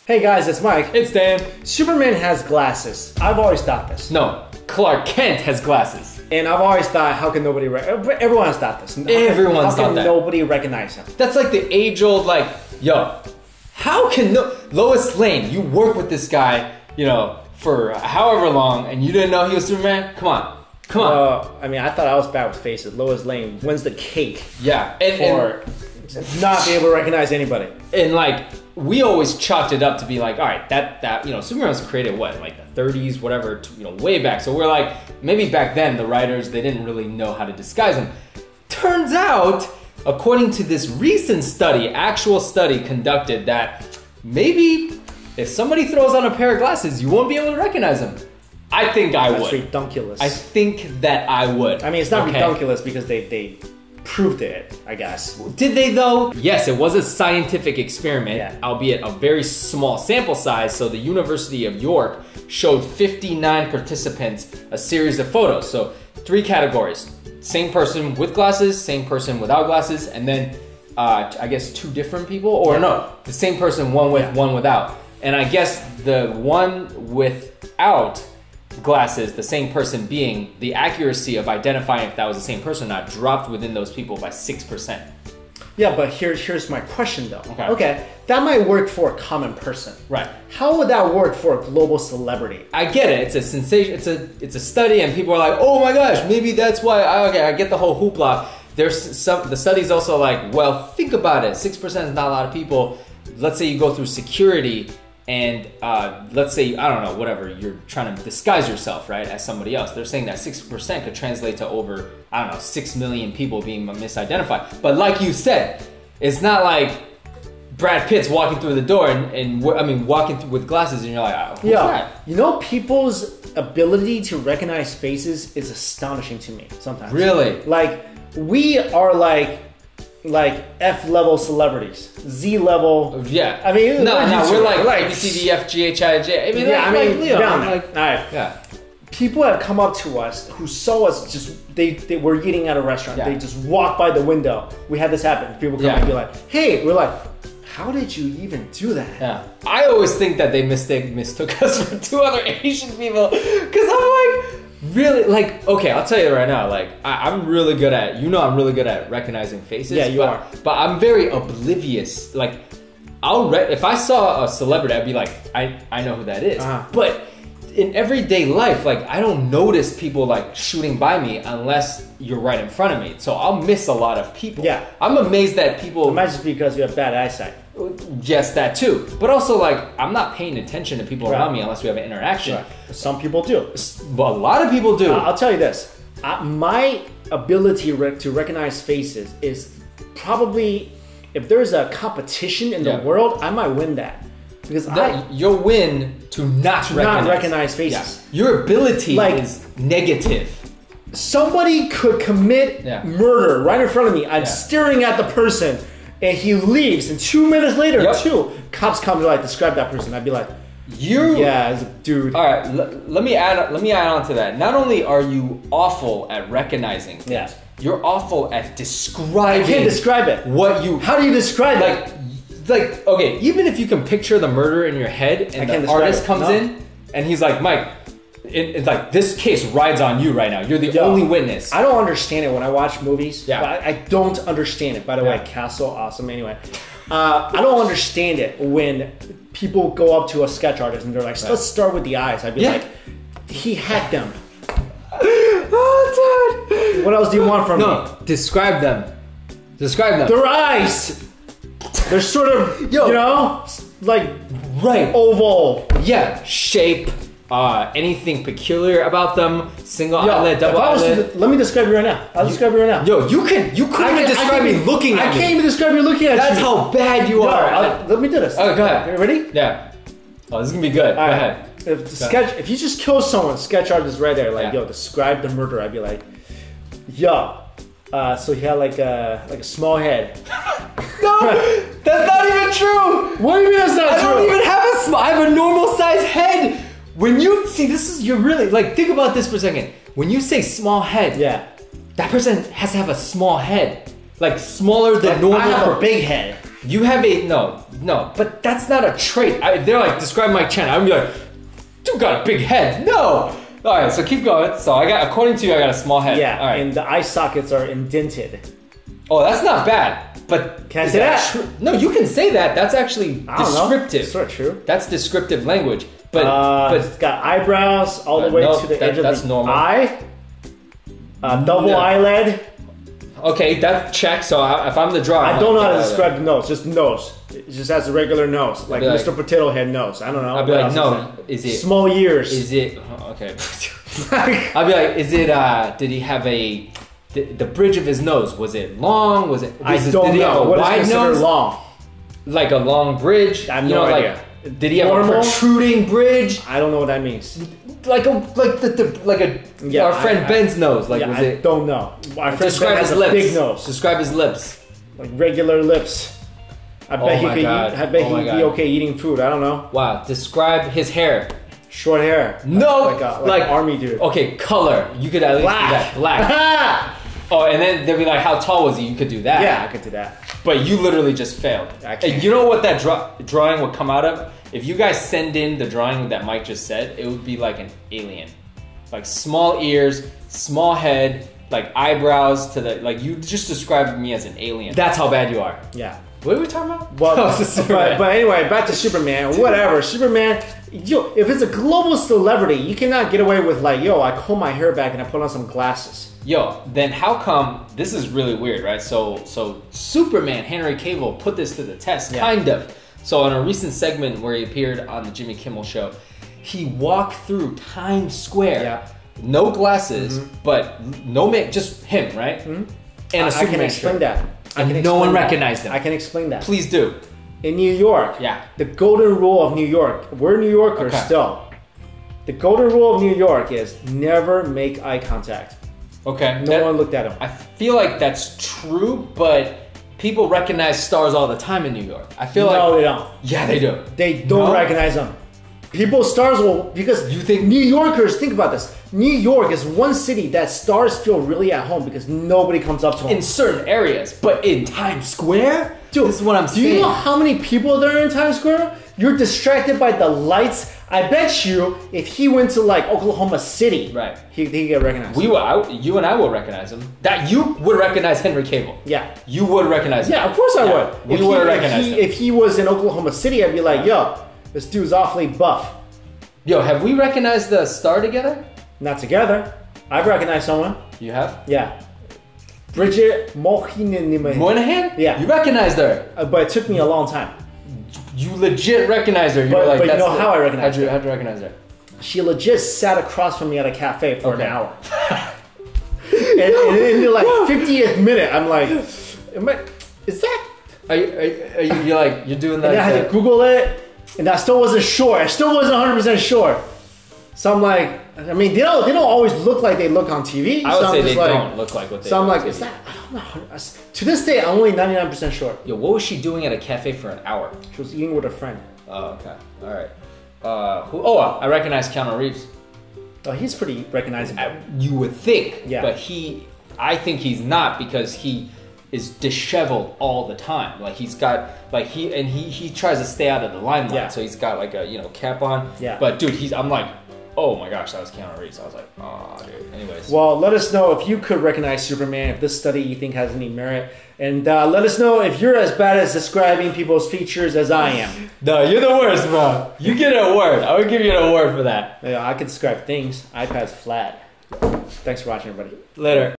Hey guys, it's Mike. It's Dan. Superman has glasses. I've always thought this. No, Clark Kent has glasses. And I've always thought, how can nobody... Everyone has thought this. Everyone's thought that. How can nobody recognize him? That's like the age-old, like, yo, how can Lois Lane, you work with this guy, you know, for however long, and you didn't know he was Superman? Come on. Come on. I mean, I thought I was bad with faces. Lois Lane wins the cake. Yeah. For not be able to recognize anybody. And like, we always chalked it up to be like, all right, that you know, Superman was created what, like the 30s, whatever, you know, way back. So we're like, maybe back then the writers, they didn't really know how to disguise him. Turns out, according to this recent study, actual study conducted, that maybe if somebody throws on a pair of glasses, you won't be able to recognize him. I think I would. That's ridiculous. I think that I would. I mean, it's not ridiculous because they proved it, I guess. Did they though? Yes, it was a scientific experiment, yeah, albeit a very small sample size. So the University of York showed 59 participants a series of photos. So 3 categories: same person with glasses, same person without glasses, and then I guess 2 different people, or no, the same person, one with, one without. And I guess the one without glasses, the same person being, the accuracy of identifying if that was the same person or not dropped within those people by 6%. Yeah, but here's my question though. Okay, that might work for a common person. Right. How would that work for a global celebrity? I get it. It's a sensation. It's a study, and people are like, oh my gosh, maybe that's why. I get the whole hoopla. The study's also like, well, think about it. 6% is not a lot of people. Let's say you go through security. And let's say, I don't know, whatever, you're trying to disguise yourself, right, as somebody else. They're saying that 6% could translate to over, I don't know, 6 million people being misidentified. But like you said, it's not like Brad Pitt's walking through the door and walking through with glasses and you're like, oh, who's that? You know, people's ability to recognize faces is astonishing to me sometimes. Really? Like, we are like F-level celebrities, Z-level. Yeah. I mean, we're like ABCDFGHIJ. I mean, yeah, Leo. All right. Yeah. People have come up to us who saw us they were eating at a restaurant. Yeah. They just walked by the window. We had this happen. People come and be like, "Hey," we're like, "How did you even do that?" Yeah. I always think that they mistook us for 2 other Asian people, because I'm like, really, like, okay, I'll tell you right now, like, I'm really good at, I'm really good at recognizing faces. Yeah, you are. But I'm very oblivious. Like, if I saw a celebrity, I'd be like, I know who that is. But in everyday life, like, I don't notice people, like, shooting by me unless you're right in front of me. So I'll miss a lot of people. Yeah. I'm amazed that people... It might just be because you have bad eyesight. Yes, that too. But also, like, I'm not paying attention to people around me unless we have an interaction. Right. Some people do. But a lot of people do. I'll tell you this. My ability to recognize faces is probably, if there's a competition in the world, I might win that. Because you'll win to not recognize faces. Yeah. Your ability is negative. Somebody could commit murder right in front of me. I'm staring at the person, and he leaves. And 2 minutes later, cops come to like describe that person. I'd be like, yeah, dude. All right, let me add on to that. Not only are you awful at recognizing things, you're awful at describing. I can't describe it. How do you describe it? Like, okay, even if you can picture the murder in your head, and the artist comes in, and he's like, Mike, it's like, this case rides on you right now. You're the only witness. I don't understand it when I watch movies. Yeah. I don't understand it. By the way, Castle, awesome. Anyway, I don't understand it when people go up to a sketch artist and they're like, let's start with the eyes. I'd be like, he had them. Oh, dude. What else do you want from me? No, describe them. Describe them. Their eyes. They're sort of, you know, like oval. Yeah, shape. Anything peculiar about them? Single eyelid, double eyelid. Let me describe you right now. I'll describe you right now. Yo, you couldn't even describe me looking at me. I can't even describe you looking at you. That's how bad you are. Let me do this. Okay, go ahead. You ready? Yeah. Oh, this is gonna be good. Go ahead. If you just kill someone, sketch artist right there, like, yo, describe the murder. I'd be like, yo, so he had like a small head. No, that's not even true. What do you mean that's not true? I don't even have I have a normal size head. When you see, you're really, like, think about this for a second. When you say small head, that person has to have a small head, like smaller than normal. I have a big head. You have a no, but that's not a trait. They're like, describe Mike Chen. I'm like, dude got a big head. No. All right, so keep going. So according to you, I got a small head. Yeah, all right. and the eye sockets are indented. Oh, that's not bad. But can I say that? No, you can say that. That's actually descriptive. It's sort of true. That's descriptive language. But it's got eyebrows all the way to the edge of the normal. eye. Double eyelid. Okay, that's check. So if I'm the drawer, I don't know how to describe the nose. Just nose. It just has a regular nose, like Mr. Potato Head nose. I don't know. I'd be like, no. Is it small ears? Is it okay? I'd be like, is it? Did he have a? The bridge of his nose, was it long? Was it? Did he have a wide nose? Long, like a long bridge. I have no idea. Did he have a protruding bridge? I don't know what that means. Our friend Ben's nose. Like, was it? I don't know. Our friend Describe Ben his has lips. a big nose. Describe his lips. Like regular lips. I bet he could be okay eating food. I don't know. Wow. Describe his hair. Short hair. No. Like an army dude. Okay, color. You could at least do that. Black. Oh, and then they'd be like, how tall was he? You could do that. Yeah, I could do that. But you literally just failed. And you know what that drawing would come out of? If you guys send in the drawing that Mike just said, it would be like an alien. Like small ears, small head, like eyebrows to the, like you just described me as an alien. That's how bad you are. Yeah. What are we talking about? Well, but anyway, back to Superman. Whatever. Superman, if it's a global celebrity, you cannot get away with like, I comb my hair back and I put on some glasses. Then how come, this is really weird, right? So Superman, Henry Cavill, put this to the test, kind of. So in a recent segment where he appeared on the Jimmy Kimmel Show, he walked through Times Square, no glasses, but no make, just him, right? And a Superman I can explain that. And no one recognized him. I can explain that. Please do. In New York, the golden rule of New York, we're New Yorkers still. The golden rule of New York is never make eye contact. Okay. No one looked at him. I feel like that's true, but people recognize stars all the time in New York. I feel like... No, they don't. Yeah, they do. They don't recognize them. Stars will... Because you think New Yorkers, think about this. New York is one city that stars feel really at home because nobody comes up to them. In certain areas, but in Times Square? Dude, this is what I'm saying. Do you know how many people there are in Times Square? You're distracted by the lights. I bet you, if he went to like Oklahoma City, he'd get recognized. You and I will recognize him. That you would recognize Henry Cavill. Yeah, you would recognize him. Yeah, of course I would. We would recognize him. If he was in Oklahoma City, I'd be like, yo, this dude's awfully buff. Yo, have we recognized the star together? Not together. I've recognized someone. You have? Yeah. Bridget Moynihan? Yeah. You recognized her. But it took me a long time. You legit recognized her. But you know how I recognized her? How'd you recognize her? She legit sat across from me at a cafe for an hour. and in the like 50th minute, I'm like, is that? You're doing that? And I had to Google it, and I still wasn't sure. I still wasn't 100% sure. So I'm like, I mean, they don't always look like they look on TV. I would say they don't look like what they So I'm look like, is that? I don't know. To this day, I'm only 99% sure. Yo, what was she doing at a cafe for an hour? She was eating with a friend. Oh, okay. All right. I recognize Keanu Reeves. Oh, he's pretty recognizable. You would think. Yeah. But I think he's not because he is disheveled all the time. Like he's got he tries to stay out of the limelight. Yeah. So he's got like a cap on. Yeah. But dude, I'm like, oh my gosh, that was Keanu Reeves. I was like, oh dude. Anyways. Well, let us know if you could recognize Superman, if this study you think has any merit. And let us know if you're as bad at describing people's features as I am. No, you're the worst, bro. You get an award. I would give you an award for that. Yeah, I can describe things. iPad's flat. Thanks for watching, everybody. Later.